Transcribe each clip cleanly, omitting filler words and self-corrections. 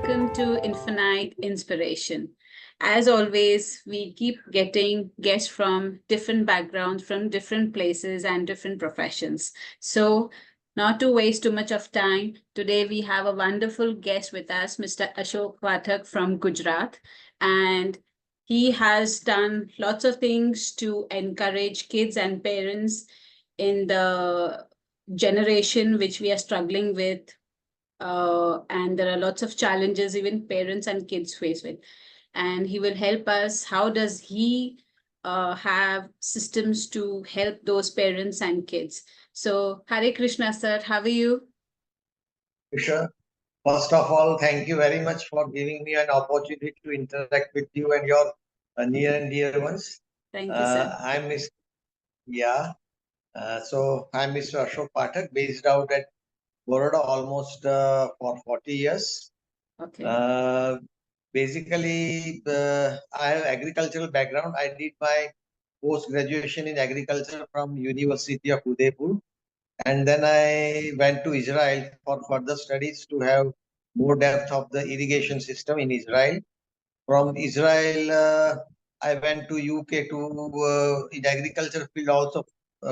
welcome to Infinite Inspiration. As always, we keep getting guests from different backgrounds, from different places and different professions. So, not to waste too much of time, today we have a wonderful guest with us, Mr. Ashok Pathak from Gujarat. And he has done lots of things to encourage kids and parents in the generation which we are struggling with, and there are lots of challenges even parents and kids face with, and he will help us. How does he have systems to help those parents and kids? So Hare Krishna, sir, how are you? Sure. First of all, thank you very much for giving me an opportunity to interact with you and your near and dear ones. Thank you, sir. I'm Mr. Yeah. So I'm Mr. Ashok Pathak, based out at Baroda almost for 40 years. Okay. Basically, I have agricultural background. I did my post graduation in agriculture from University of Udaipur. And then I went to Israel for further studies to have more depth of the irrigation system in Israel. From Israel, I went to UK to in agriculture field also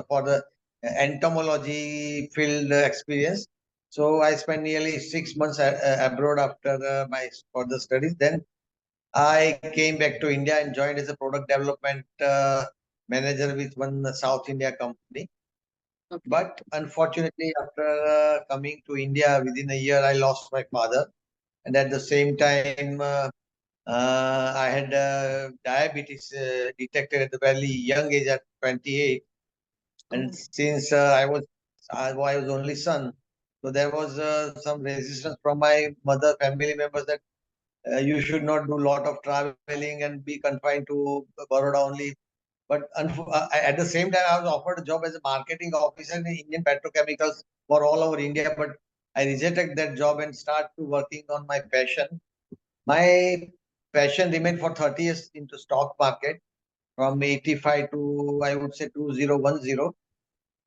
for the entomology field experience. So I spent nearly 6 months abroad after my further studies. Then I came back to India and joined as a product development manager with one South India company. Okay. But unfortunately, after coming to India within a year, I lost my father. And at the same time, I had diabetes detected at a very young age at 28. And since I was only son, so there was some resistance from my mother family members that you should not do a lot of traveling and be confined to Baroda only. But at the same time, I was offered a job as a marketing officer in Indian petrochemicals for all over India. But I rejected that job and started working on my passion. My passion remained for 30 years into stock market from 85 to, I would say, 2010.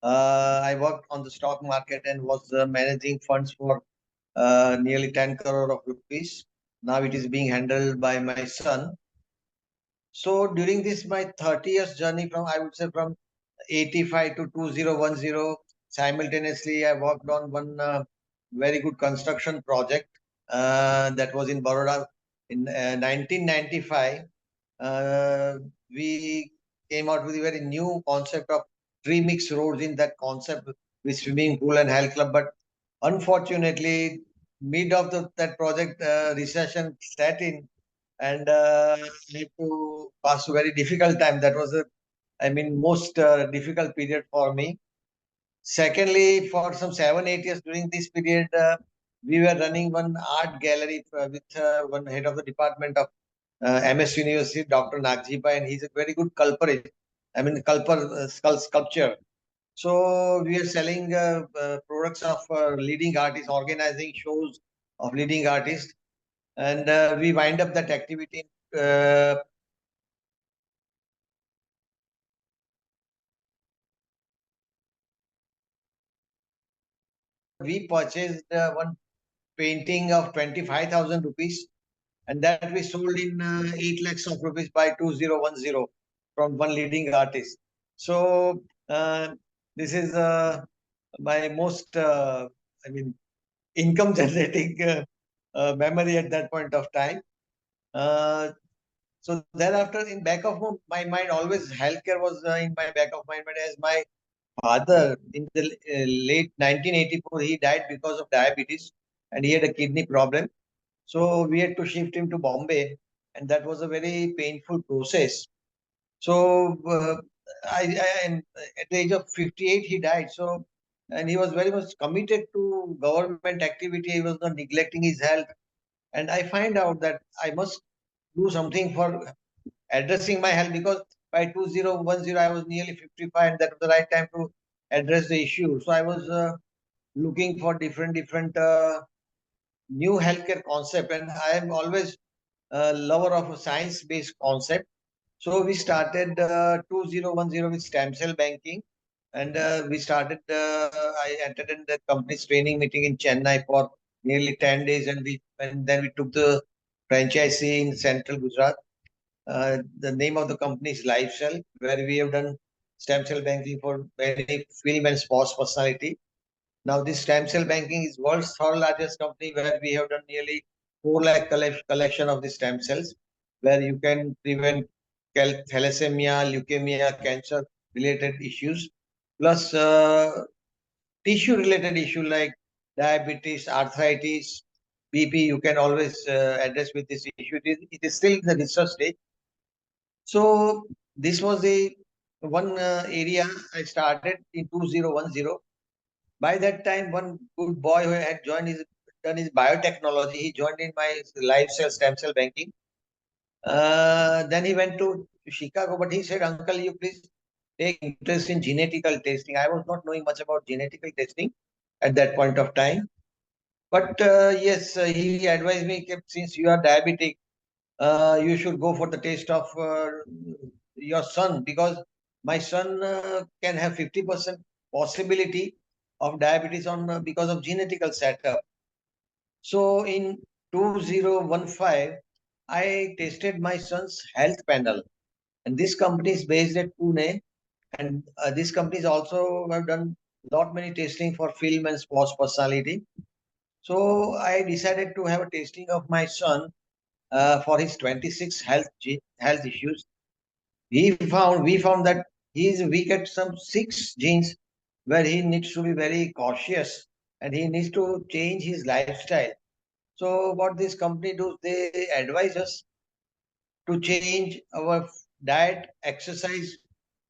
I worked on the stock market and was managing funds for nearly 10 crore of rupees. Now it is being handled by my son. So during this my 30 years journey from, I would say, from 85 to 2010, simultaneously I worked on one very good construction project that was in Baroda in 1995. We came out with a very new concept of tree mix roads in that concept with swimming pool and health club. But unfortunately, mid of that project, recession set in, and need to pass a very difficult time. That was most difficult period for me. Secondly, for some 7, 8 years during this period, we were running one art gallery with one head of the department of MS University, Dr. Nagjipa, and he's a very good culprit. Sculpture. So we are selling products of leading artists, organizing shows of leading artists, and we wind up that activity. We purchased one painting of 25,000 rupees, and that we sold in 8 lakhs of rupees by 2010 from one leading artist. So this is my most, income generating memory at that point of time. So thereafter, in back of my mind, always healthcare was in my back of my mind. As my father in the late 1984, he died because of diabetes, and he had a kidney problem. So we had to shift him to Bombay, and that was a very painful process. So at the age of 58, he died. So, and he was very much committed to government activity. He was not neglecting his health. And I find out that I must do something for addressing my health, because by 2010, I was nearly 55, and that was the right time to address the issue. So I was looking for different new healthcare concept, and I am always a lover of a science-based concept. So we started 2010 with stem cell banking, and we started. I attended the company's training meeting in Chennai for nearly 10 days, and then we took the franchisee in central Gujarat. The name of the company is Lifestyle, where we have done stem cell banking for many film and sports personality. Now, this stem cell banking is world's third largest company, where we have done nearly 4 lakh collection of the stem cells, where you can prevent thalassemia, leukemia, cancer related issues, plus tissue related issue like diabetes, arthritis, BP. You can always address with this issue. It is still in the research stage. So this was the one area I started in 2010. By that time, one good boy who had done his biotechnology, he joined in my live cell stem cell banking. Then he went to Chicago, but he said, "Uncle, you please take interest in genetical testing." I was not knowing much about genetical testing at that point of time. But yes, he advised me, since you are diabetic, you should go for the taste of your son, because my son can have 50% possibility of diabetes on because of genetical setup. So in 2015, I tested my son's health panel, and this company is based at Pune, and these companies also have done lot many testing for film and sports personality. So I decided to have a tasting of my son for his 26 health issues. We found that he is weak at some 6 genes, where he needs to be very cautious and he needs to change his lifestyle. So what this company does, they advise us to change our diet, exercise,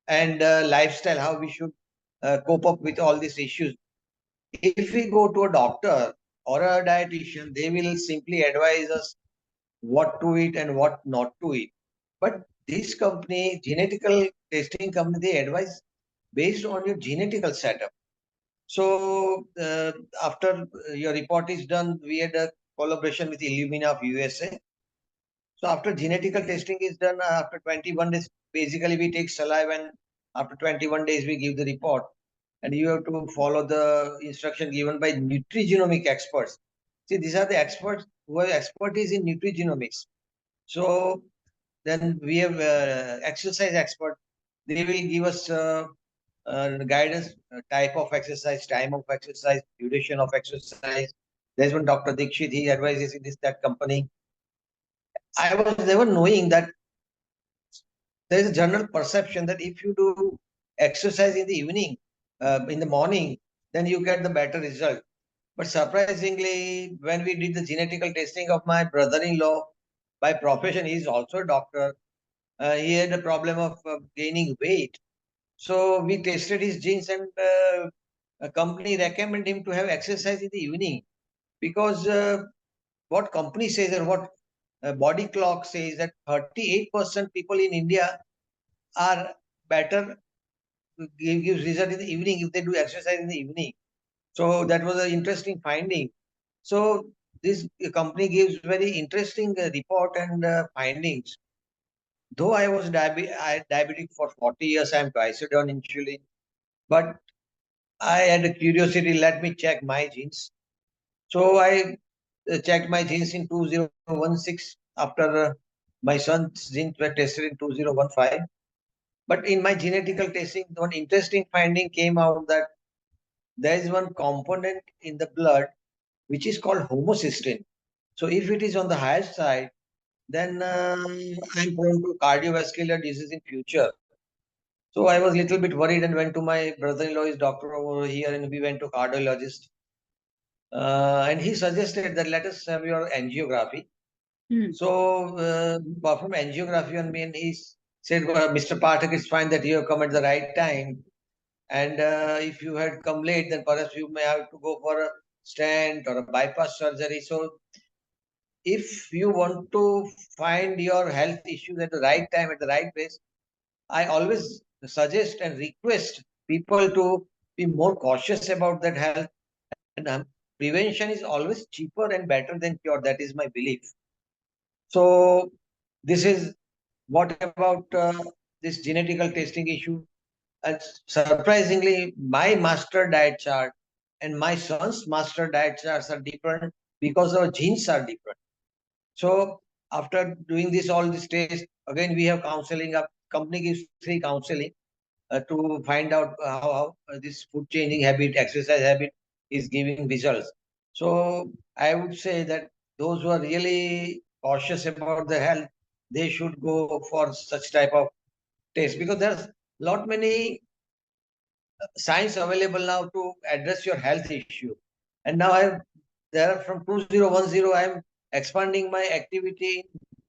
and lifestyle, how we should cope up with all these issues. If we go to a doctor or a dietitian, they will simply advise us what to eat and what not to eat. But this company, genetical testing company, they advise based on your genetical setup. So after your report is done, we had a collaboration with Illumina of USA. So after genetical testing is done, after 21 days, basically we take saliva, and after 21 days we give the report. And you have to follow the instruction given by nutrigenomic experts. See, these are the experts who have expertise in nutrigenomics. So then we have exercise expert. They will give us guidance, type of exercise, time of exercise, duration of exercise. There's one Dr. Dikshit, he advises in this that company. I was never knowing that there is a general perception that if you do exercise in the evening, in the morning, then you get the better result. But surprisingly, when we did the genetical testing of my brother-in-law, by profession, he is also a doctor. He had a problem of gaining weight. So we tested his genes, and a company recommended him to have exercise in the evening, because what company says, or what body clock says, that 38% people in India are better, gives result in the evening if they do exercise in the evening. So that was an interesting finding. So this company gives very interesting report and findings. Though I was diabetic for 40 years, I am twice on insulin, but I had a curiosity, let me check my genes. So I checked my genes in 2016 after my son's genes were tested in 2015. But in my genetical testing, one interesting finding came out that there is one component in the blood which is called homocysteine. So if it is on the higher side, then I'm prone to cardiovascular disease in future. So I was a little bit worried and went to my brother-in-law, his doctor over here, and we went to cardiologist. And he suggested that let us have your angiography. So perform angiography on me, and he said, well, "Mr. Pathak, it's fine that you have come at the right time. And if you had come late, then perhaps you may have to go for a stent or a bypass surgery." So if you want to find your health issues at the right time, at the right place, I always suggest and request people to be more cautious about that health. And prevention is always cheaper and better than cure. That is my belief. So this is what about this genetical testing issue. Surprisingly, my master diet chart and my son's master diet charts are different. because our genes are different. So after doing all this test, again we have counseling. Our company gives free counseling to find out how this food changing habit, exercise habit is giving results. So I would say that those who are really cautious about their health, they should go for such type of test, because there's lot many science available now to address your health issue. And now there from 2010 I am expanding my activity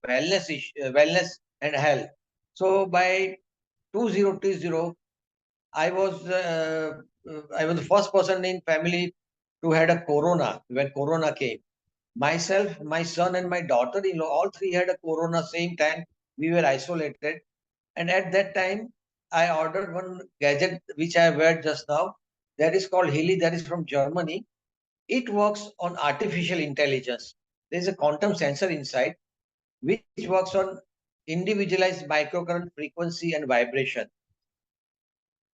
in wellness and health. So by 2020 I was the first person in family to had a corona when corona came. Myself, my son, and my daughter-in-law, all three had a corona same time. We were isolated, and at that time, I ordered one gadget which I read just now. That is called Healy. That is from Germany. It works on artificial intelligence. There is a quantum sensor inside, which works on individualized microcurrent frequency and vibration.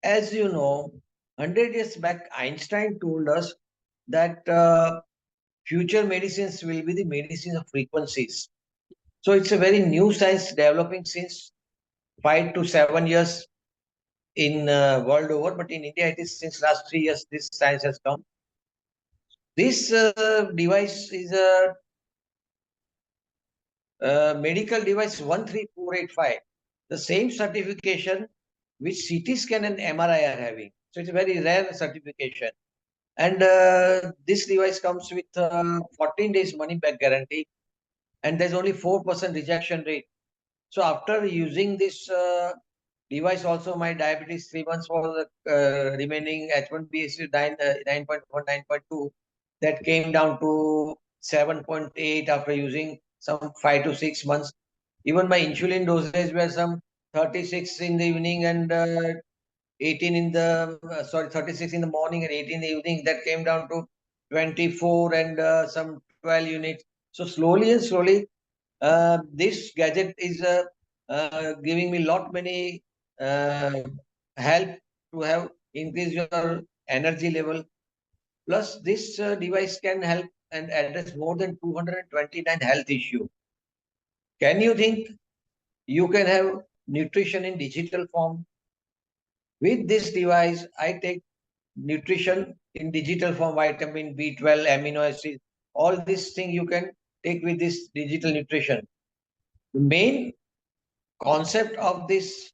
As you know, 100 years back, Einstein told us that future medicines will be the medicine of frequencies. So it's a very new science developing since 5 to 7 years in world over, but in India it is since last 3 years this science has come. This device is a medical device 13485, the same certification which CT scan and MRI are having. So it's a very rare certification. And this device comes with 14 days money back guarantee, and there's only 4% rejection rate. So after using this device, also my diabetes 3 months was remaining H1BAC 9.1, 9.2. That came down to 7.8 after using some 5 to 6 months. Even my insulin dosage were some 36 in the evening and 18 in the 36 in the morning and 18 in the evening. That came down to 24 and some 12 units. So slowly and slowly, this gadget is giving me lot many uh, help to have increase your energy level. Plus, this device can help and address more than 229 health issue. Can you think you can have nutrition in digital form? With this device, I take nutrition in digital form, vitamin B12, amino acids, all these things you can take with this digital nutrition. The main concept of this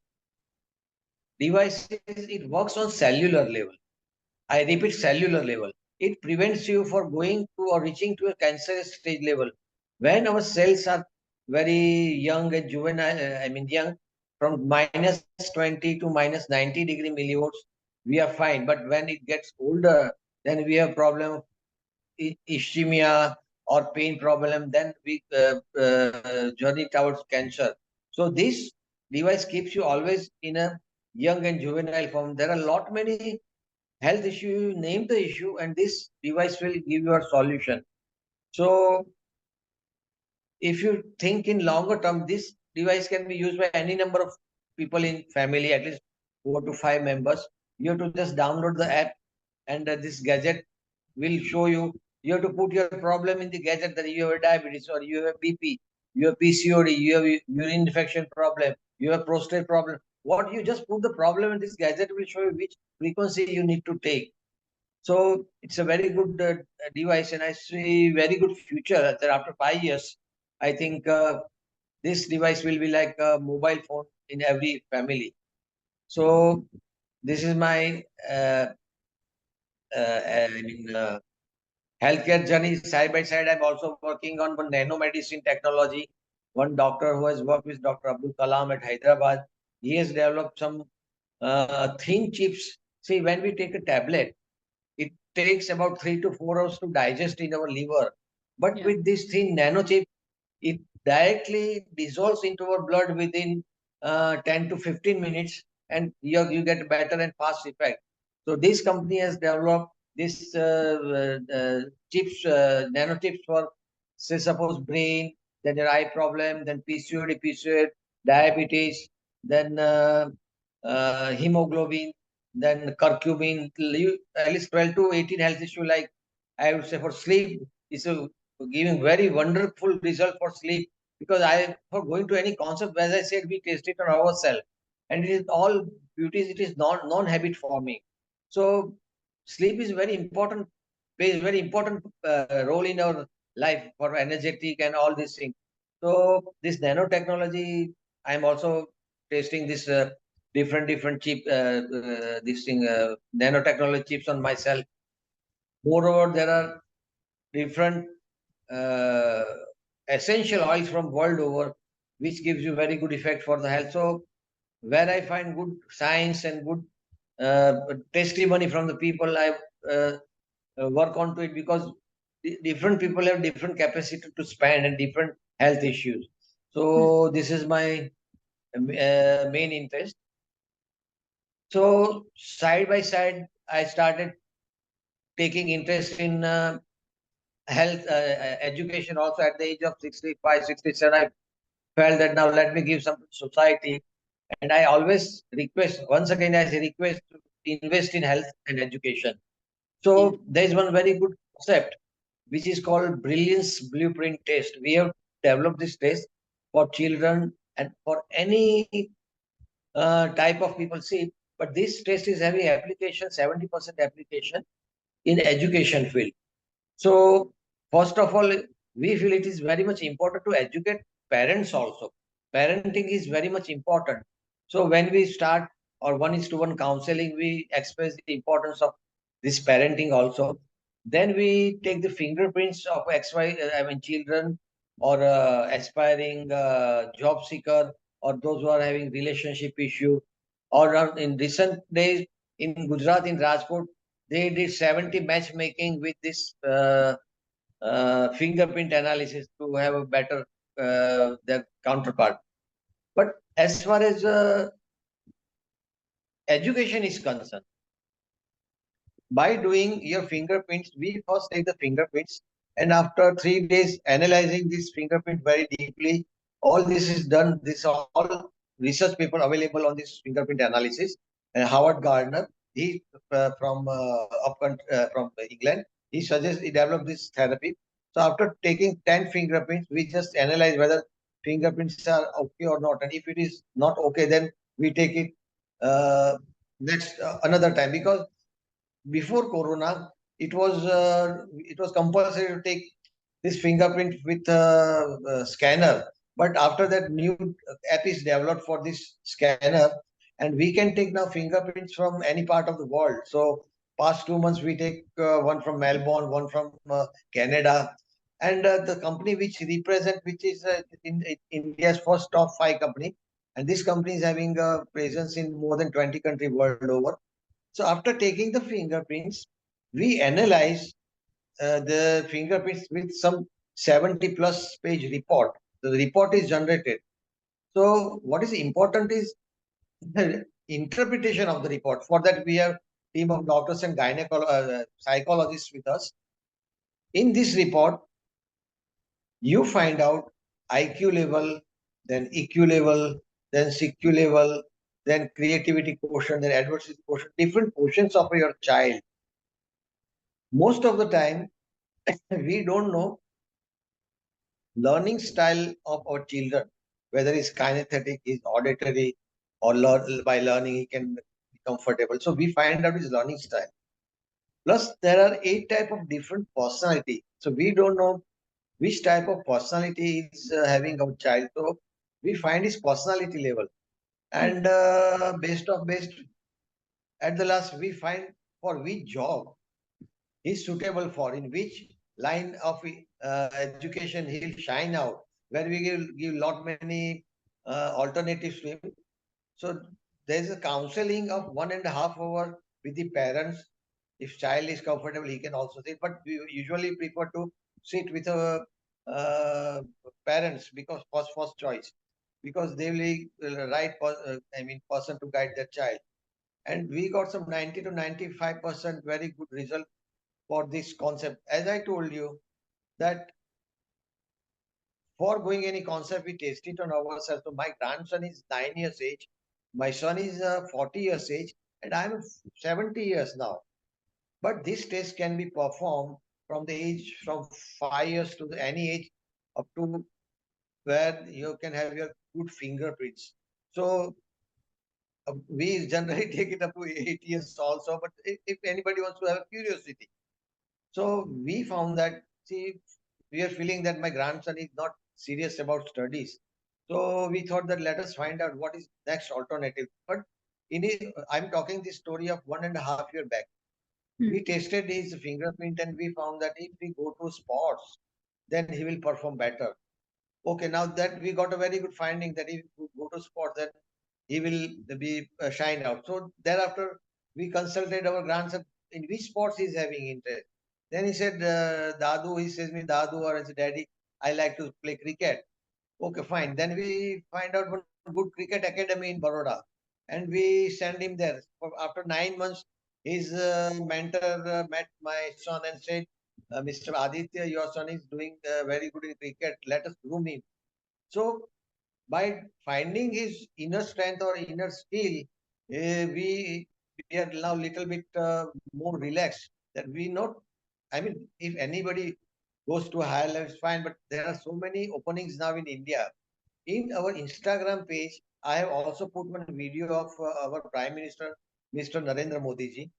device is it works on cellular level. I repeat, cellular level. It prevents you for going to or reaching to a cancerous stage level. When our cells are very young and juvenile, young, from minus 20 to minus 90 degree millivolts, we are fine. But when it gets older, then we have problem of ischemia or pain problem, then we journey towards cancer. So this device keeps you always in a young and juvenile form. There are a lot many health issue, you name the issue, and this device will give you a solution. So if you think in longer term, this device can be used by any number of people in family, at least 4 to 5 members. You have to just download the app, and this gadget will show you. You have to put your problem in the gadget, that you have diabetes or you have BP, you have PCOD, you have urine infection problem, you have prostate problem. What you just put the problem in this gadget will show you which frequency you need to take. So it's a very good device, and I see very good future that after 5 years, I think this device will be like a mobile phone in every family. So this is my healthcare journey. Side by side, I'm also working on one nanomedicine technology. One doctor who has worked with Dr. Abdul Kalam at Hyderabad, he has developed some thin chips. See, when we take a tablet, it takes about 3 to 4 hours to digest in our liver. But with this thin nanochip, it directly dissolves into our blood within 10 to 15 minutes, and you get better and fast effect. So this company has developed this chips, nanochips for, say, suppose brain, then your eye problem, then PCOD, diabetes, then hemoglobin, then curcumin, at least 12 to 18 health issue, like I would say for sleep is a giving very wonderful result for sleep, because for going to any concept, as I said, we test it on ourselves, and it is all beauties. It is non-habit forming. So sleep is very important, plays very important role in our life for energetic and all these things. So this nanotechnology, I am also testing this different chip, this thing, nanotechnology chips on myself. Moreover, there are different uh, essential oils from world over, which gives you very good effect for the health. So where I find good science and good testimony from the people, I uh, work on to it, because different people have different capacity to spend and different health issues. So this is my main interest. So side by side, I started taking interest in health education also at the age of 65, 67. I felt that now let me give some society. And I always request, once again, I request to invest in health and education. Yeah. So there is one very good concept which is called Brilliance Blueprint Test. We have developed this test for children and for any type of people. See, but this test is having application, 70% application in education field. So, first of all, we feel it is very much important to educate parents also. Parenting is very much important. So, when we start or one is to one counseling, we express the importance of this parenting also. Then we take the fingerprints of XY, I mean, children or aspiring job seeker, or those who are having relationship issue. Or in recent days in Gujarat, in Rajkot, they did 70 matchmaking with this fingerprint analysis to have a better their counterpart. But as far as education is concerned, by doing your fingerprints, we first take the fingerprints, and after 3 days analyzing this fingerprint very deeply, all this is done. This all research paper available on this fingerprint analysis. And Howard Gardner, he from England, he developed this therapy. So after taking 10 fingerprints, we just analyze whether fingerprints are okay or not. And if it is not okay, then we take it next another time, because before Corona, it was compulsory to take this fingerprint with a scanner. But after that, new app is developed for this scanner, and we can take now fingerprints from any part of the world. So past 2 months, we take one from Melbourne, one from Canada, and the company which represent, which is in India's first top five company, and this company is having a presence in more than 20 countries world over. So after taking the fingerprints, we analyze the fingerprints with some 70 plus page report. The report is generated. So what is important is the interpretation of the report. For that, we have team of doctors and psychologists with us. In this report, you find out IQ level, then EQ level, then CQ level, then creativity quotient, then adversity quotient, different quotients of your child. Most of the time, we don't know learning style of our children, whether it's kinesthetic, is auditory, or by learning he can be comfortable. So we find out his learning style. Plus, there are 8 type of different personality. So we don't know which type of personality is having our child. So we find his personality level, and based at the last we find for which job is suitable for, in which line of education he'll shine out, where we give lot many alternatives to him. So there's a counseling of 1.5 hour with the parents. If child is comfortable, he can also sit, but we usually prefer to sit with a parents, because first choice, because they will be the right person to guide their child. And we got some 90 to 95% very good result for this concept. As I told you, that for going any concept, we test it on ourselves. So my grandson is 9 years age, my son is 40 years age, and I'm 70 years now. But this test can be performed from the age from 5 years to any age up to where you can have your good fingerprints. So we generally take it up to 8 years also, but if anybody wants to have a curiosity. So we found that, see, we are feeling that my grandson is not serious about studies. So we thought that let us find out what is next alternative. But I'm talking the story of 1.5 year back. We tested his fingerprint and we found that if we go to sports, then he will perform better. Okay, now that we got a very good finding that if we go to sports, then he will be shine out. So thereafter, we consulted our grandson in which sports he is having interest. Then he said, Dadu, he says me, Dadu, or I said, Daddy, I like to play cricket. Okay, fine. Then we find out one good cricket academy in Baroda, and we send him there. After 9 months, his mentor met my son and said, Mr. Aditya, your son is doing very good in cricket. Let us groom him. So by finding his inner strength or inner skill, we are now little bit more relaxed. That we not, I mean, if anybody goes to a higher level, it's fine. But there are so many openings now in India. In our Instagram page, I have also put one video of our Prime Minister, Mr. Narendra Modi ji,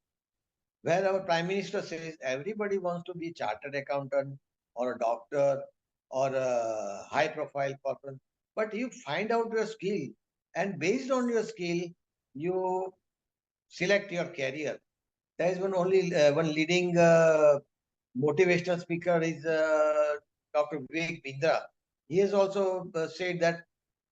where our Prime Minister says everybody wants to be a chartered accountant or a doctor or a high profile person, but you find out your skill, and based on your skill, you select your career. There is one leading motivational speaker is Dr. Vivek Bindra. He has also said that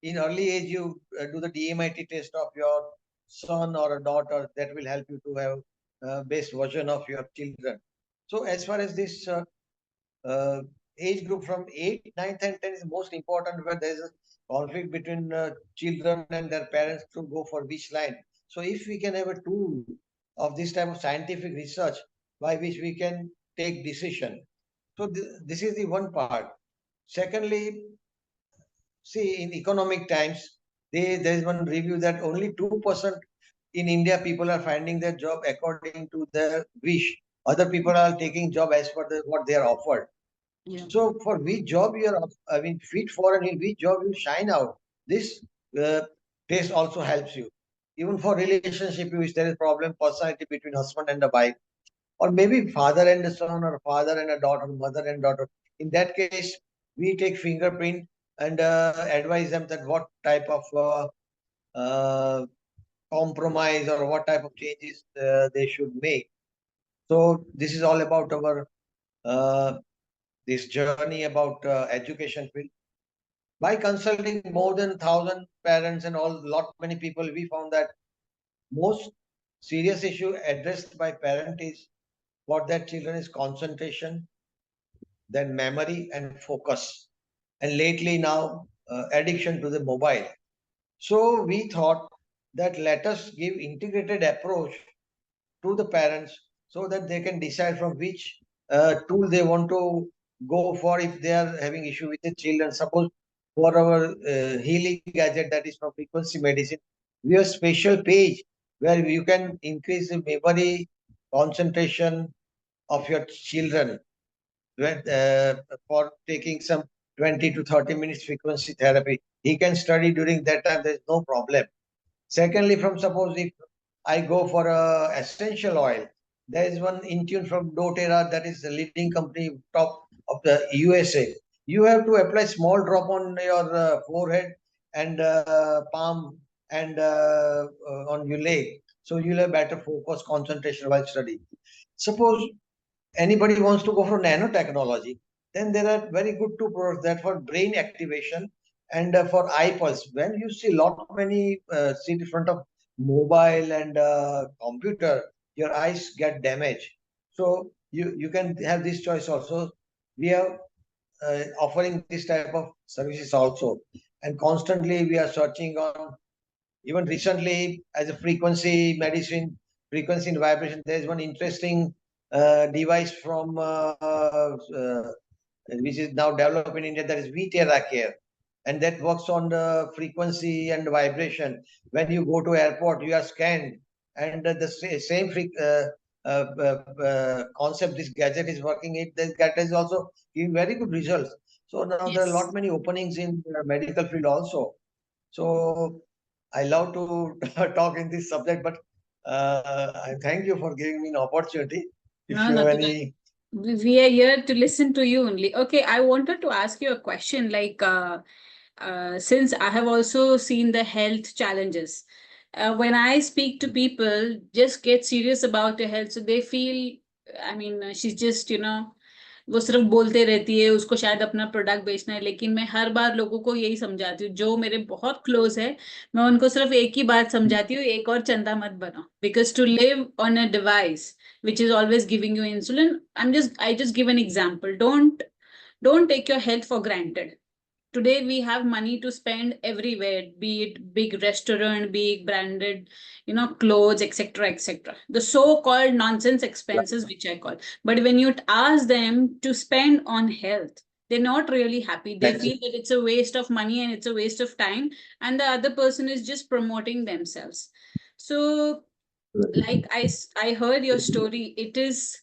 in early age you do the DMIT test of your son or a daughter. That will help you to have best version of your children. So as far as this uh, age group from 8, 9th and 10 is most important, where there is a conflict between children and their parents to go for which line. So if we can have a tool of this type of scientific research by which we can take decision. So this is the one part. Secondly, see, in economic times, there is one review that only 2% in India people are finding their job according to their wish. Other people are taking job as per what they are offered. Yeah. So for which job you are, I mean, fit for, and in which job you shine out, this uh, test also helps you. Even for relationship, if there is problem, personality between husband and the wife, or maybe father and a son, or father and a daughter, mother and daughter. In that case, we take fingerprint and advise them that what type of uh, compromise or what type of changes they should make. So this is all about our uh, this journey about education field. By consulting more than 1,000 parents and all lot many people, we found that most serious issue addressed by parent is for their children is concentration, then memory and focus, and lately now addiction to the mobile. So we thought that let us give integrated approach to the parents so that they can decide from which tool they want to go for if they are having issue with the children. Suppose for our healing gadget, that is from frequency medicine, we have special page where you can increase the memory, concentration of your children for taking some 20 to 30 minutes frequency therapy. He can study during that time, there's no problem. Secondly, from suppose if I go for a essential oil, there is one Intune from doTERRA, that is the leading company top of the USA. You have to apply small drop on your forehead and palm and on your leg. So you'll have better focus, concentration while studying. Suppose anybody wants to go for nanotechnology, then there are very good two products that for brain activation and for eye pulse. When you see lot many sit in front of mobile and computer, your eyes get damaged. So you can have this choice also. We are offering this type of services also, and constantly we are searching on. Even recently, as a frequency medicine, frequency and vibration, there is one interesting device from which is now developed in India, that is VTerra Care, and that works on the frequency and vibration. When you go to airport, you are scanned, and the same concept this gadget is working, this gadget is also giving very good results. So now there are a lot Yes. many openings in the medical field also. So I love to talk in this subject, but I thank you for giving me an opportunity. If No, you have not at all. any, We are here to listen to you only. Okay, I wanted to ask you a question. Since I have also seen the health challenges, when I speak to people, just get serious about their health, so they feel, I mean, she's just, वो सिर्फ बोलते रहती है, उसको शायद अपना product बेचना है, लेकिन मैं हर बार लोगों को यही समझाती हूँ, जो मेरे बहुत क्लोज है, मैं उनको सिर्फ एक ही बात समझाती हूँ, एक और चंदा मत बनाओ, because to live on a device which is always giving you insulin. I just give an example. Don't take your health for granted. Today we have money to spend everywhere, be it big restaurant, big branded, clothes, etc., etc. The so-called nonsense expenses, which I call. But when you ask them to spend on health, they're not really happy. They feel that it's a waste of money and it's a waste of time, and the other person is just promoting themselves. So like I heard your story, it is,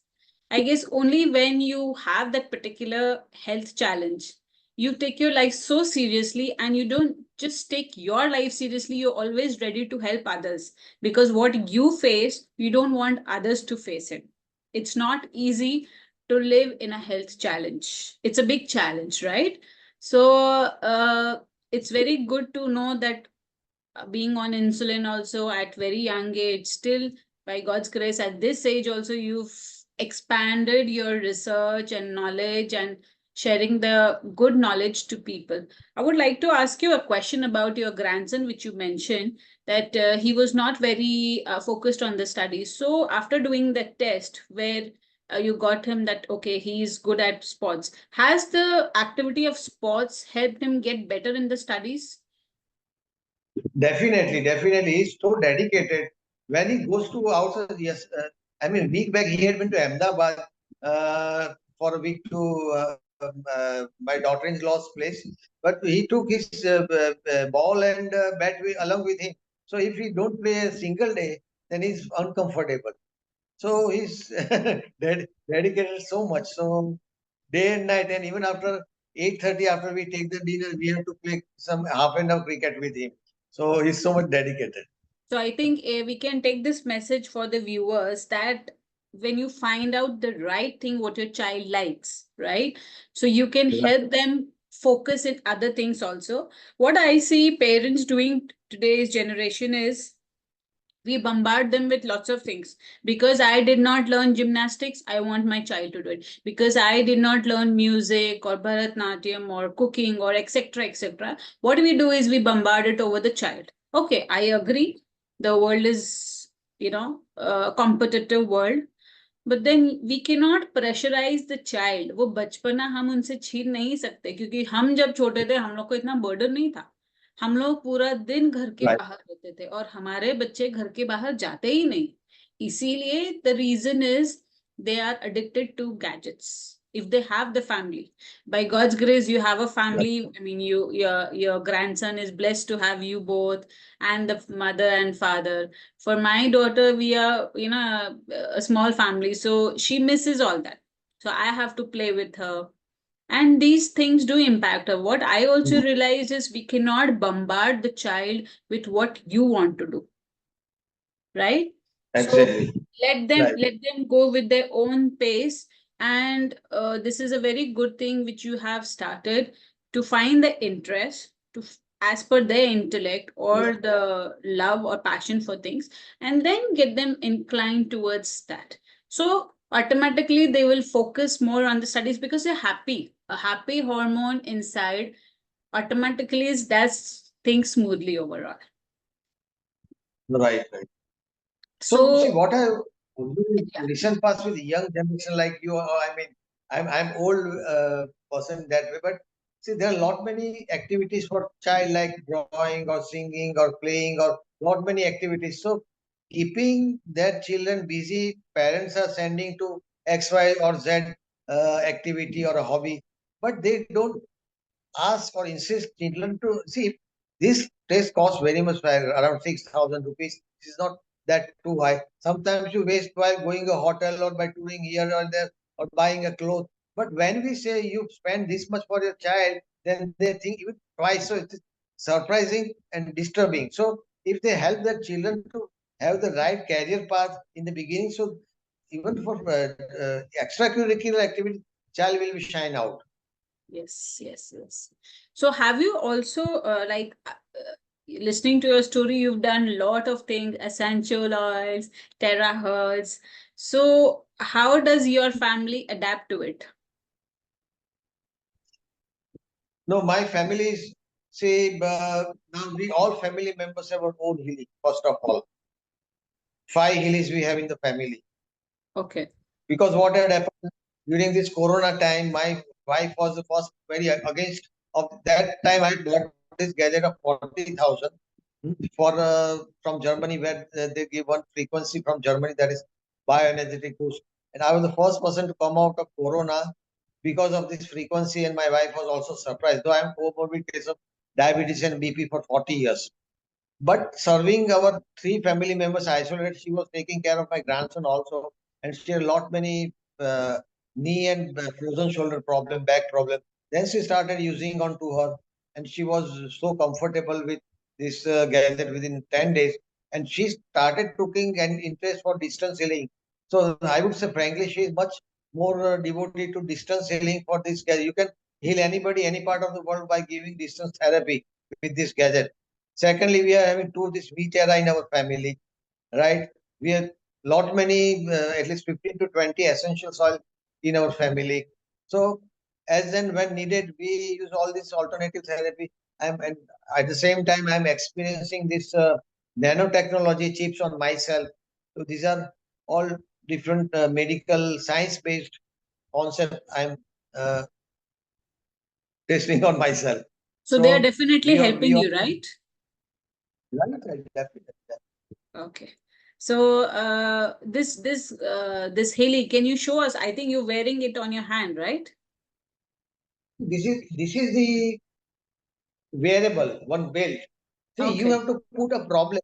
I guess, only when you have that particular health challenge, you take your life so seriously, and you don't just take your life seriously, you're always ready to help others, because what you face, you don't want others to face it. It's not easy to live in a health challenge. It's a big challenge, right? So it's very good to know that being on insulin also at very young age, still by God's grace at this age also, you've expanded your research and knowledge and sharing the good knowledge to people. I would like to ask you a question about your grandson, which you mentioned that he was not very focused on the studies. So after doing that test where you got him that okay, he's good at sports, has the activity of sports helped him get better in the studies? definitely, definitely, he's so dedicated. When he goes to outside, yes, I mean, week back he had been to Ahmedabad for a week to my daughter-in-law's place, but he took his ball and bat along with him. So if he don't play a single day, then he's uncomfortable. So he's dedicated so much. So day and night, and even after 8:30, after we take the dinner, we have to play some half an hour cricket with him. So he's so much dedicated. So I think we can take this message for the viewers that when you find out the right thing what your child likes, right? So you can help them focus in other things also. What I see parents doing today's generation is we bombard them with lots of things. Because I did not learn gymnastics, I want my child to do it. Because I did not learn music or Bharatnatyam or cooking or etc., etc., what we do is we bombard it over the child. Okay, I agree, the world is, a competitive world, but then we cannot pressurize the child. वो बचपना हम उनसे छीन नहीं सकते, क्योंकि हम जब छोटे थे हम लोग को इतना बर्डन नहीं था। हम लोग पूरा दिन घर के Right. बाहर रहते थे और हमारे बच्चे घर के बाहर जाते ही नहीं। इसीलिए the reason is they are addicted to gadgets. If they have the family, by God's grace you have a family. I mean, your grandson is blessed to have you both, and the mother and father. For my daughter, we are, a small family, so she misses all that. So I have to play with her, and these things do impact her. What I also realize is we cannot bombard the child with what you want to do, right? So Exactly. Right. let them go with their own pace. And this is a very good thing which you have started, to find the interest as per their intellect or the love or passion for things, and then get them inclined towards that. So automatically they will focus more on the studies because they're happy. A happy hormone inside automatically does things smoothly overall. Right. Right. So see So what I observed yeah. in recent past with young generation like you. I mean, I'm old person that way, but see there are lot many activities for child like drawing or singing or playing or lot many activities. So keeping their children busy, parents are sending to X, Y, or Z activity or a hobby, but they don't ask or insist children to see this test costs very much, around 6,000 rupees. This is not that too high. Sometimes you waste while going a hotel or by touring here or there or buying a cloth. But when we say you spend this much for your child, then they think even twice. So it's surprising and disturbing. So if they help their children to have the right career path in the beginning, so even for extracurricular activity, child will be shine out. Yes, yes, yes. So have you also listening to your story, you've done a lot of things, essential oils, terahertz. So how does your family adapt to it? No, my family is say now we all family members have our own healing. First of all, five healings we have in the family. Okay. Because what had happened during this Corona time, my wife was the first very against of that time. I bought this gadget of 40,000 for from Germany, where they give one frequency from Germany that is bioenergetic boost. And I was the first person to come out of Corona because of this frequency, and my wife was also surprised. Though I am comorbid case of diabetes and BP for 40 years. But serving our three family members isolated, she was taking care of my grandson also, and she had a lot many knee and frozen shoulder problem, back problem. Then she started using onto her, and she was so comfortable with this gadget within 10 days, and she started taking an interest for distance healing. So I would say, frankly, she is much more devoted to distance healing for this gadget. You can heal anybody, any part of the world by giving distance therapy with this gadget. Secondly, we are having two this wheat era in our family, right? We have lot many, at least 15 to 20 essential soil in our family. So as and when needed, we use all this alternative therapy. And at the same time, I'm experiencing this nanotechnology chips on myself. So these are all different medical science-based concept I'm uh, testing on myself. So they are So definitely we helping all you, right? right, definitely. Okay. So this Haley, can you show us? I think you're wearing it on your hand, right? This is the wearable one belt. See, you Okay. have to put a problem.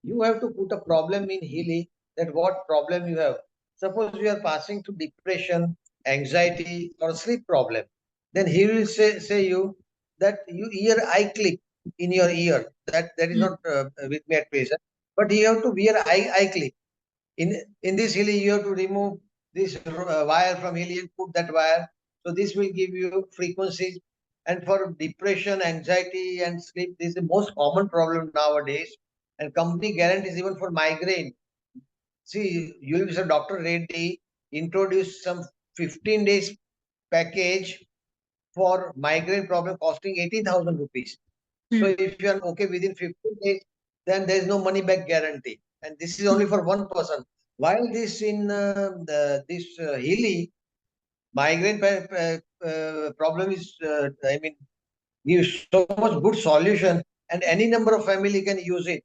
You have to put a problem in healing that what problem you have. Suppose you are passing through depression, anxiety, or sleep problem. Then he will say you that you ear eye clip in your ear. That is Hmm. not with me at present. But you have to wear eye clip. In this heli you have to remove this wire from heli and put that wire, so this will give you frequencies. And for depression, anxiety and sleep, this is the most common problem nowadays, and company guarantees even for migraine. See, you will say Dr. Reddy introduced some 15 days package for migraine problem costing 18,000 rupees. So Hmm. if you are okay within 15 days, then there is no money back guarantee. And this is only for one person. While this in this Healy, migraine problem is, I mean, gives so much good solution, and any number of family can use it.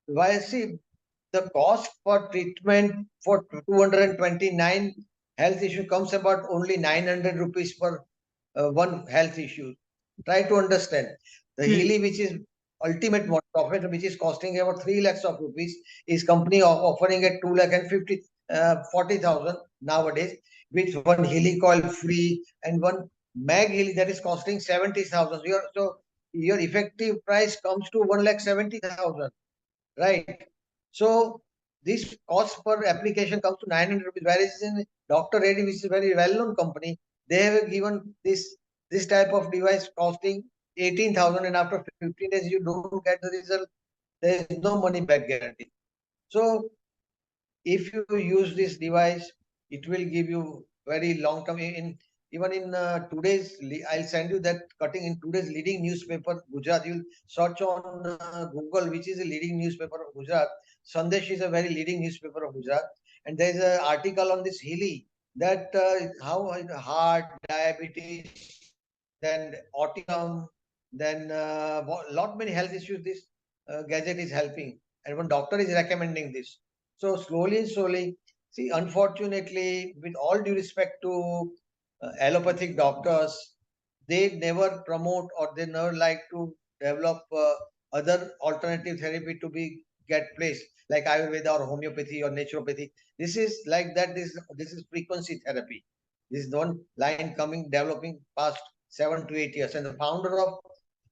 Why see the cost for treatment for 229 health issue comes about only 900 rupees per one health issue. Try to understand. The Hmm. Healy, which is ultimate profit, which is costing about 3 lakhs of rupees, is company offering at 2 lakh and 40,000 nowadays, with one Healy coil free and one Mag Healy that is costing 70,000. So your effective price comes to 1 lakh 70,000, right? So this cost per application comes to 900 rupees, whereas in Dr. Reddy, which is a very well-known company, they have given this type of device costing 18,000, and after 15 days you don't get the result. There is no money back guarantee. So if you use this device, it will give you very long term. In even in today's, I'll send you that cutting in today's leading newspaper Gujarat. You'll search on Google, which is a leading newspaper of Gujarat. Sandesh is a very leading newspaper of Gujarat, and there is an article on this Healy, that how heart, diabetes, then autism, then lot many health issues this gadget is helping, and one doctor is recommending this. So slowly and slowly, see, unfortunately, with all due respect to allopathic doctors, they never promote or they never like to develop other alternative therapy to be get placed, like Ayurveda or homeopathy or naturopathy. This is like that. This is frequency therapy. This is one line coming, developing past 7 to 8 years. And the founder of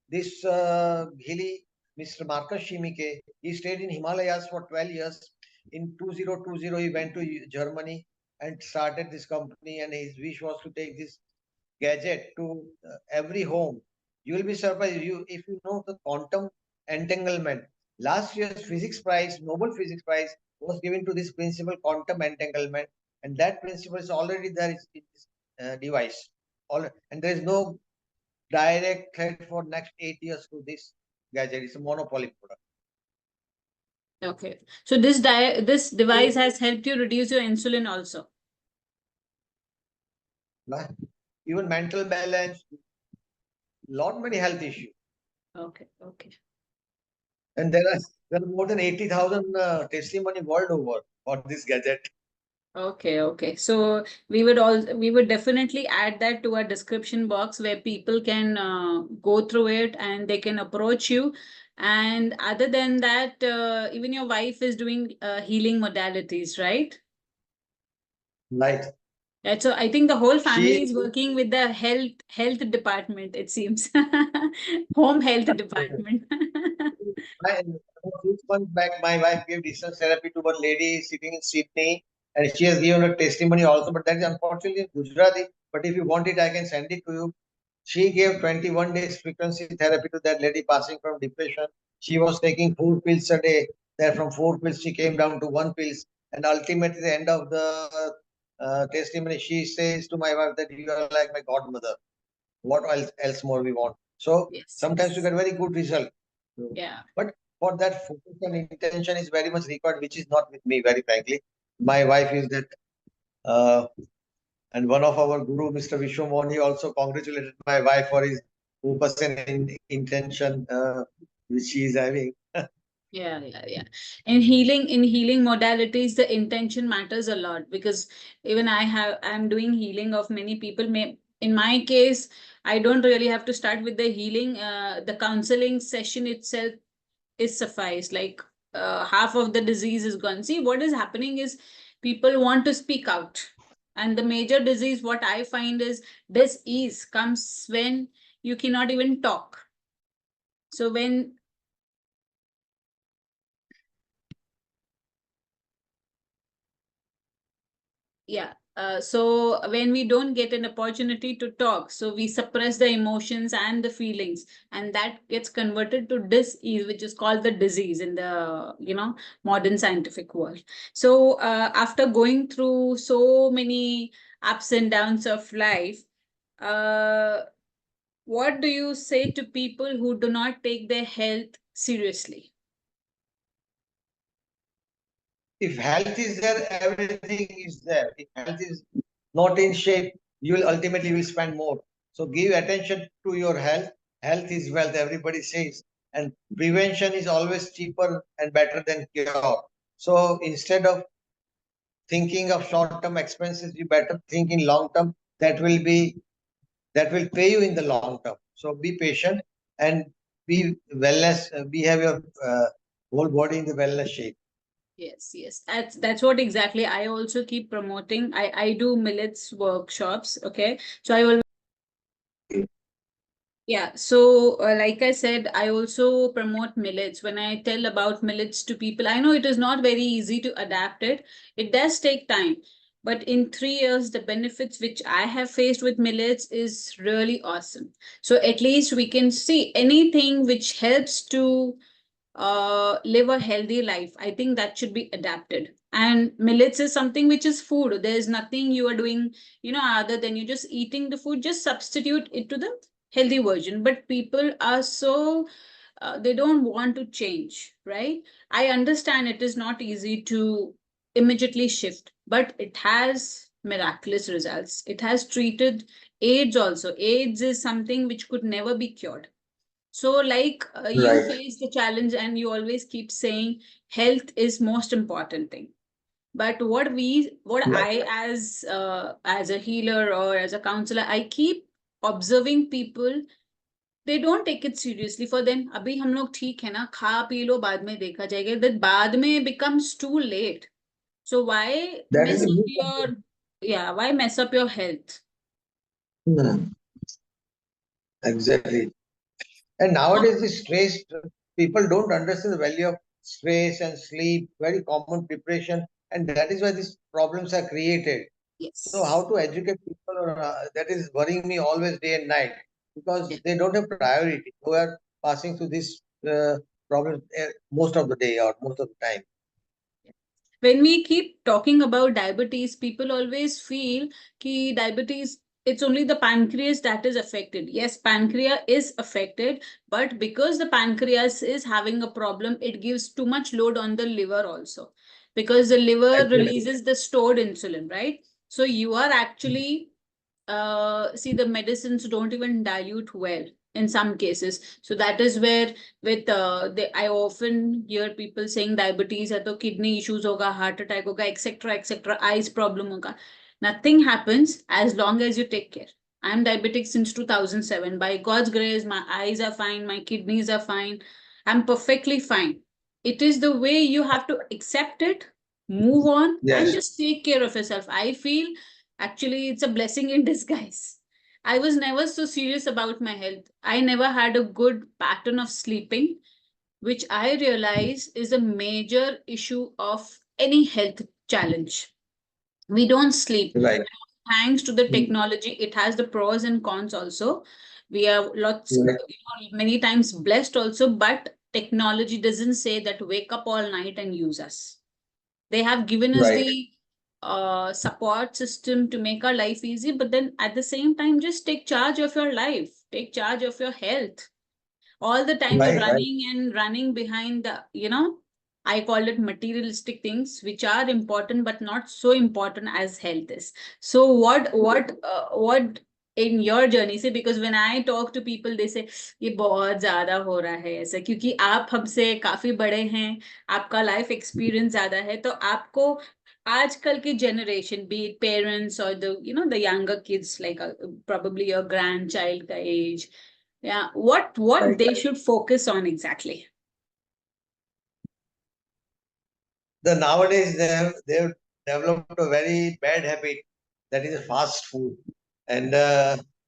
this Hilly, Mr. Marcus Shimike, he stayed in Himalayas for 12 years. In 2020, he went to Germany and started this company. And his wish was to take this gadget to every home. You will be surprised if you know the quantum entanglement. Last year's physics prize, Nobel Physics Prize, was given to this principle, quantum entanglement, and that principle is already there in this device. And there is no direct threat for next 8 years to this gadget. It's a monopoly product. Okay. So this device has helped you reduce your insulin also. Even mental balance, lot many health issues. Okay. Okay. And there are more than 80,000 testimony world over for this gadget. Okay, okay. So we would definitely add that to our description box where people can go through it and they can approach you. And other than that, even your wife is doing healing modalities, right? Right. Yeah, so I think the whole family She is working with the health department, it seems. Home health department. I, 6 months back, my wife gave distance therapy to one lady sitting in Sydney, and she has given a testimony also. But that is unfortunately in Gujarati. But if you want it, I can send it to you. She gave 21 days frequency therapy to that lady passing from depression. She was taking 4 pills a day. Then from 4 pills, she came down to 1 pills. And ultimately, the end of the testimony, she says to my wife that you are like my godmother. What else more we want? So Yes, sometimes you yes. get very good result. Yeah. But for that, focus and intention is very much required, which is not with me, very frankly. My wife is that, and one of our guru, Mr. Vishwamohan, he also congratulated my wife for his focus and intention which she is having. Yeah, yeah, yeah. In healing modalities, the intention matters a lot because even I'm doing healing of many people. In my case, I don't really have to start with the healing. The counseling session itself is suffice. Like half of the disease is gone. See, what is happening is people want to speak out. And the major disease, what I find is dis-ease comes when you cannot even talk. So when Yeah. So when we don't get an opportunity to talk, so we suppress the emotions and the feelings, and that gets converted to dis-ease, which is called the disease in the modern scientific world. So after going through so many ups and downs of life, uh, what do you say to people who do not take their health seriously? If health is there, everything is there. If health is not in shape, you will ultimately will spend more. So give attention to your health. Health is wealth, everybody says. And prevention is always cheaper and better than cure. So instead of thinking of short-term expenses, you better think in long-term. That will pay you in the long term. So be patient and be wellness. Be have your whole body in the wellness shape. Yes, yes. That's what exactly I also keep promoting. I do millets workshops, okay? So I will Yeah, so like I said, I also promote millets. When I tell about millets to people, I know it is not very easy to adapt it. It does take time. But in 3 years, the benefits which I have faced with millets is really awesome. So at least we can see anything which helps to live a healthy life. I think that should be adapted. And millets is something which is food. There's nothing you are doing, other than you just eating the food. Just substitute it to the healthy version. But people are so they don't want to change, right? I understand it is not easy to immediately shift, but it has miraculous results. It has treated AIDS also. AIDS is something which could never be cured. So, like you Right. face the challenge, and you always keep saying health is most important thing. But what Yeah. I, as a healer or as a counselor, I keep observing people they don't take it seriously. For them, अभी हम लोग ठीक है ना, खा P low, बाद में देखा जाएगा. That बाद में becomes too late. So why That is mess a up misconception. your, yeah, why mess up your health? Exactly. And nowadays, the stress, people don't understand the value of stress and sleep, very common depression, and that is why these problems are created. So, how Yes. to educate people, that is worrying me always day and night, Yeah. because they don't have priority. Who are passing through this problem most of the day or most of the time. When we keep talking about diabetes, people always feel कि diabetes, it's only the pancreas that is affected. Yes, pancreas is affected, but because the pancreas is having a problem, it gives too much load on the liver also. Because the liver Exactly. releases the stored insulin, right? So you are actually see, the medicines don't even dilute well in some cases. So that is where with I often hear people saying diabetes है तो kidney issues होगा, heart attack होगा, etc etc, eyes problem होगा. Nothing happens as long as you take care. I'm diabetic since 2007. By God's grace, my eyes are fine, my kidneys are fine. I'm perfectly fine. It is the way you have to accept it, move on, and Yes. just take care of yourself. I feel actually it's a blessing in disguise. I was never so serious about my health. I never had a good pattern of sleeping, which I realize is a major issue of any health challenge. We don't sleep. Right. Thanks to the Mm. technology, it has the pros and cons also. We are lots, Right. many times blessed also, but technology doesn't say that wake up all night and use us. They have given us Right. the support system to make our life easy, but then at the same time, just take charge of your life, take charge of your health. All the time you're Right. Right. running and running behind the, I call it materialistic things, which are important but not so important as health is. So what in your journey से, because when I talk to people they say ये बहुत ज्यादा हो रहा है ऐसा, क्योंकि आप हमसे काफी बड़े हैं, आपका लाइफ एक्सपीरियंस ज्यादा है, तो आपको आजकल की generation, be it parents or the younger kids, like probably your grandchild का age, yeah, what Right. they should focus on exactly. The nowadays they've developed a very bad habit, that is fast food and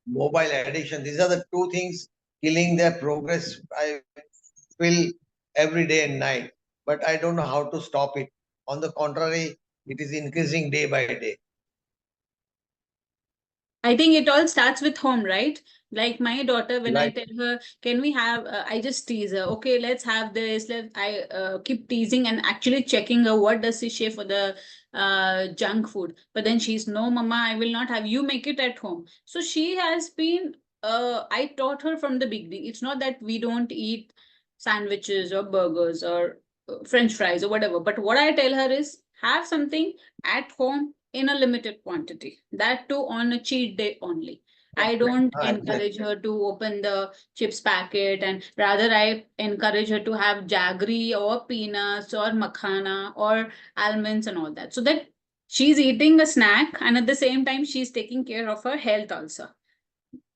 mobile addiction. These are the two things killing their progress. I feel every day and night, but I don't know how to stop it. On the contrary, it is increasing day by day. I think it all starts with home, right? Like my daughter, when I Right. tell her, can we have, I just tease her, okay, let's have this. I keep teasing and actually checking her, what does she share for the junk food. But then she's, no, mama, I will not have, you make it at home. So she has been, I taught her from the beginning. It's not that we don't eat sandwiches or burgers or French fries or whatever. But what I tell her is, have something at home in a limited quantity, that too on a cheat day only. I don't Exactly. encourage her to open the chips packet, and rather I encourage her to have jaggery or peanuts or makhana or almonds and all that, so that she's eating a snack and at the same time she's taking care of her health also.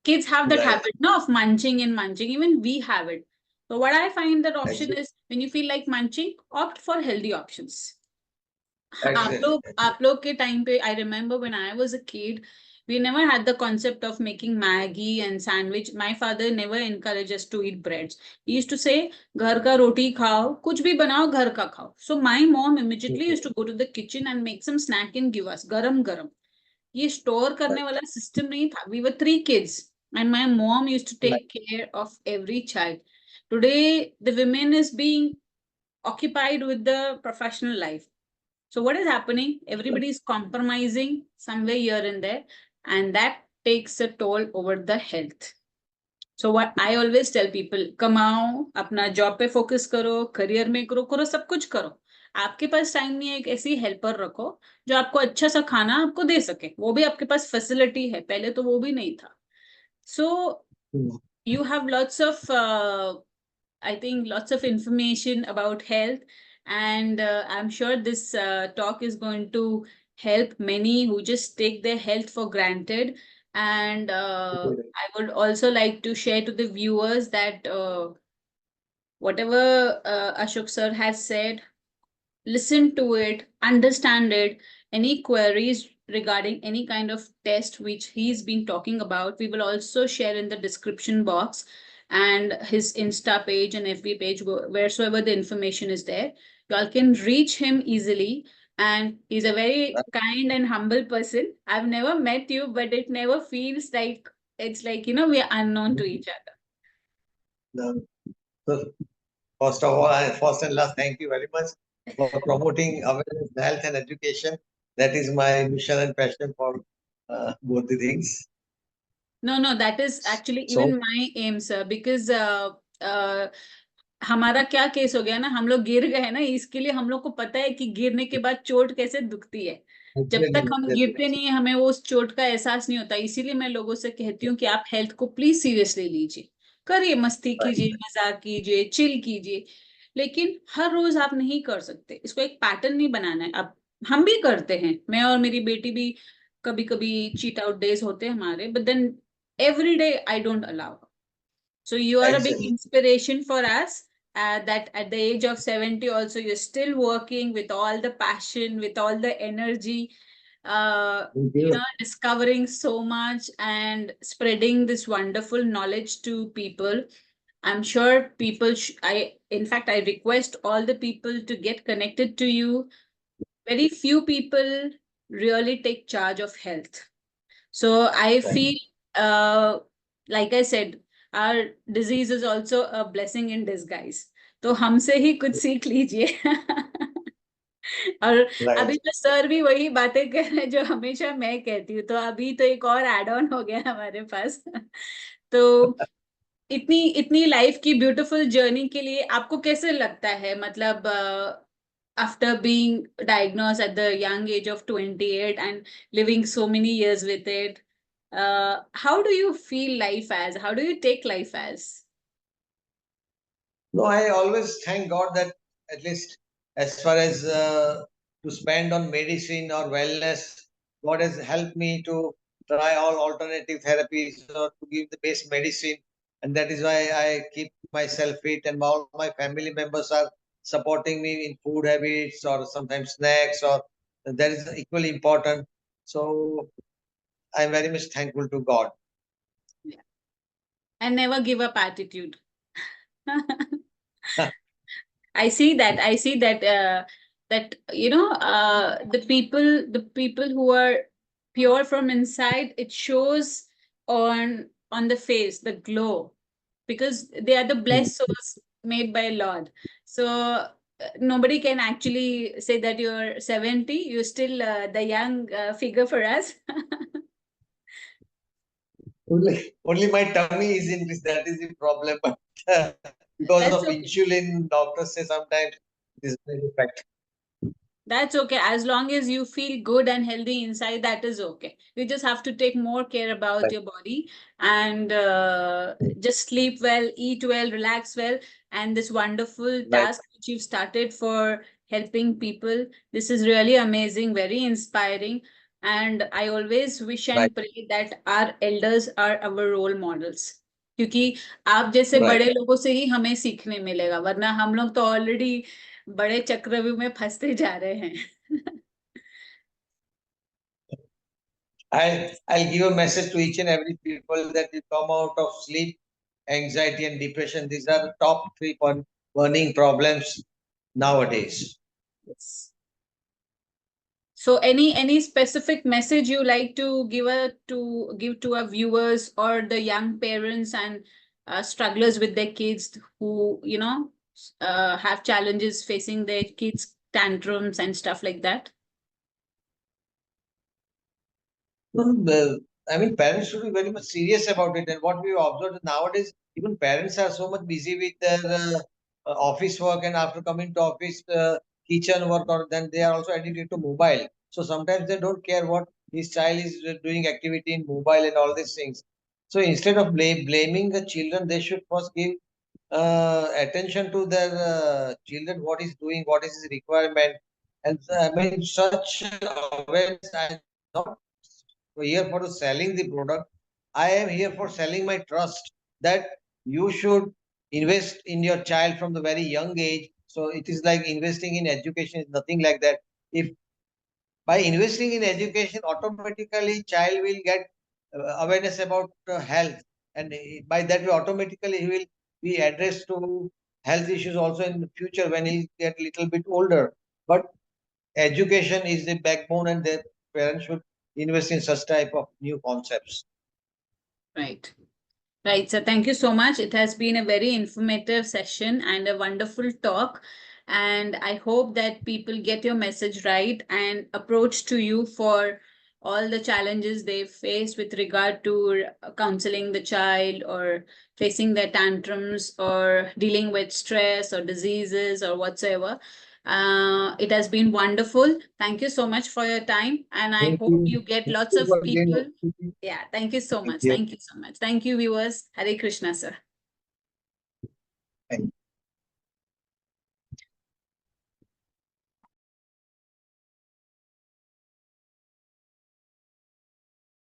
Kids have that Right. habit, no, of munching and munching. Even we have it. So what I find that option Exactly. is, when you feel like munching, opt for healthy options. आप Exactly. लोग आप लोग के time पे, I remember when I was a kid, we never had the concept of making Maggie and sandwich. My father never encouraged us to eat breads. He used to say, घर का रोटी खाओ, कुछ भी बनाओ घर का खाओ. So my mom immediately used to go to the kitchen and make some snack and give us गरम गरम. ये स्टोर करने वाला सिस्टम नहीं था. We were three kids and my mom used to Right. take care of every child. Today the women is being occupied with the professional life. So what is happening? Everybody is compromising somewhere here and there, and that takes a toll over the health. So what I always tell people, कमाओ, अपना job पे focus करो, career में करो, करो सब कुछ करो. आपके पास टाइम नहीं है, एक ऐसी हेल्पर रखो जो आपको अच्छा सा खाना आपको दे सके. वो भी आपके पास फैसिलिटी है, पहले तो वो भी नहीं था. So Mm. you have lots of I think lots of information about health, and I'm sure this talk is going to help many who just take their health for granted. And I would also like to share to the viewers that whatever Ashok sir has said, listen to it, understand it. Any queries regarding any kind of test which he's been talking about, we will also share in the description box, and his Insta page and FB page, wheresoever the information is there. You all can reach him easily. And he's a very kind and humble person. I've never met you, but it never feels like it's like, we are unknown to each other. No. So first of all, first and last, thank you very much for promoting awareness, health, and education. That is my mission and passion for both the things. No, that is actually So, even my aim, sir, because uh, हमारा क्या case हो गया ना, हम लोग गिर गए ना, इसके लिए हम लोग को पता है कि गिरने के बाद चोट कैसे दुखती है। जब तक हम गिरते नहीं है, हमें वो उस चोट का एहसास नहीं होता। इसीलिए मैं लोगों से कहती हूँ कि आप हेल्थ को प्लीज सीरियसली लीजिए, करिए, मस्ती कीजिए, मजाक कीजिए, चिल कीजिए, लेकिन हर रोज आप नहीं कर सकते। इसको एक पैटर्न नहीं बनाना है। अब हम भी करते हैं, मैं और मेरी बेटी भी कभी कभी चीट आउट डेज होते हैं हमारे, but then every day I don't allow. So you are a big exactly. inspiration for us. That at the age of 70 also you're still working with all the passion, with all the energy, Thank you. discovering so much and spreading this wonderful knowledge to people. I'm sure people, in fact, I request all the people to get connected to you. Very few people really take charge of health. So I feel, uh, like I said, our disease is also a blessing in disguise. तो हमसे ही कुछ सीख लीजिए। और Right. अभी तो sir भी वही बातें कर रहे हैं जो हमेशा मैं कहती हूँ, तो अभी तो एक और एड ऑन हो गया हमारे पास। तो इतनी इतनी लाइफ की ब्यूटीफुल जर्नी के लिए आपको कैसे लगता है, मतलब after being diagnosed at the young age of 28 and living so many years with it, how do you feel life as? How do you take life as? No, I always thank God that at least as far as to spend on medicine or wellness, God has helped me to try all alternative therapies or to give the best medicine. And that is why I keep myself fit, and all my family members are supporting me in food habits or sometimes snacks, or that is equally important. So I'm very much thankful to God. Yeah. And never give up attitude. I see that. I see that. That the people who are pure from inside, it shows on the face, the glow, because they are the blessed souls made by Lord. So nobody can actually say that you're 70. You're still the young figure for us. Only my tummy is in this. That is the problem. But because That's of okay. insulin, doctors say sometimes this may affect. That's okay. As long as you feel good and healthy inside, that is okay. You just have to take more care about Right. your body, and just sleep well, eat well, relax well. And this wonderful Right. task which you've started for helping people, this is really amazing, very inspiring. And I always wish Right. and pray that our elders are our role models. क्योंकि आप जैसे Right. बड़े लोगों से ही हमें सीखने मिलेगा, वरना हम लोग तो ऑलरेडी बड़े चक्रव्यूह में फंसते जा रहे हैं। I'll give a message to each and every people that you come out of sleep, anxiety, and depression. These are the top three burning problems nowadays. Yes. So any specific message you like to give to our viewers or the young parents and strugglers with their kids who have challenges facing their kids tantrums and stuff like that? I mean, parents should be very much serious about it. And what we observed nowadays, even parents are so much busy with their office work, and after coming to office, kitchen work, or then they are also addicted to mobile. So sometimes they don't care what his child is doing activity in mobile and all these things. So instead of blaming the children, they should first give attention to their children, what is doing, what is his requirement. And I mean, such awareness I not here for selling the product. I am here for selling my trust that you should invest in your child from the very young age. So it is like investing in education is nothing like that. If by investing in education, automatically child will get awareness about health, and by that way, automatically he will be addressed to health issues also in the future when he get little bit older. But education is the backbone, and the parents should invest in such type of new concepts. Right. Right. So thank you so much. It has been a very informative session and a wonderful talk. And I hope that people get your message right and approach to you for all the challenges they face with regard to counseling the child or facing their tantrums or dealing with stress or diseases or whatsoever. It has been wonderful. Thank you so much for your time. And I Thank hope you. you get Thank lots you of for the people. opportunity. Yeah, thank you so Thank much. you. Thank you so much. Thank you, viewers. Hare Krishna, sir. Thank you.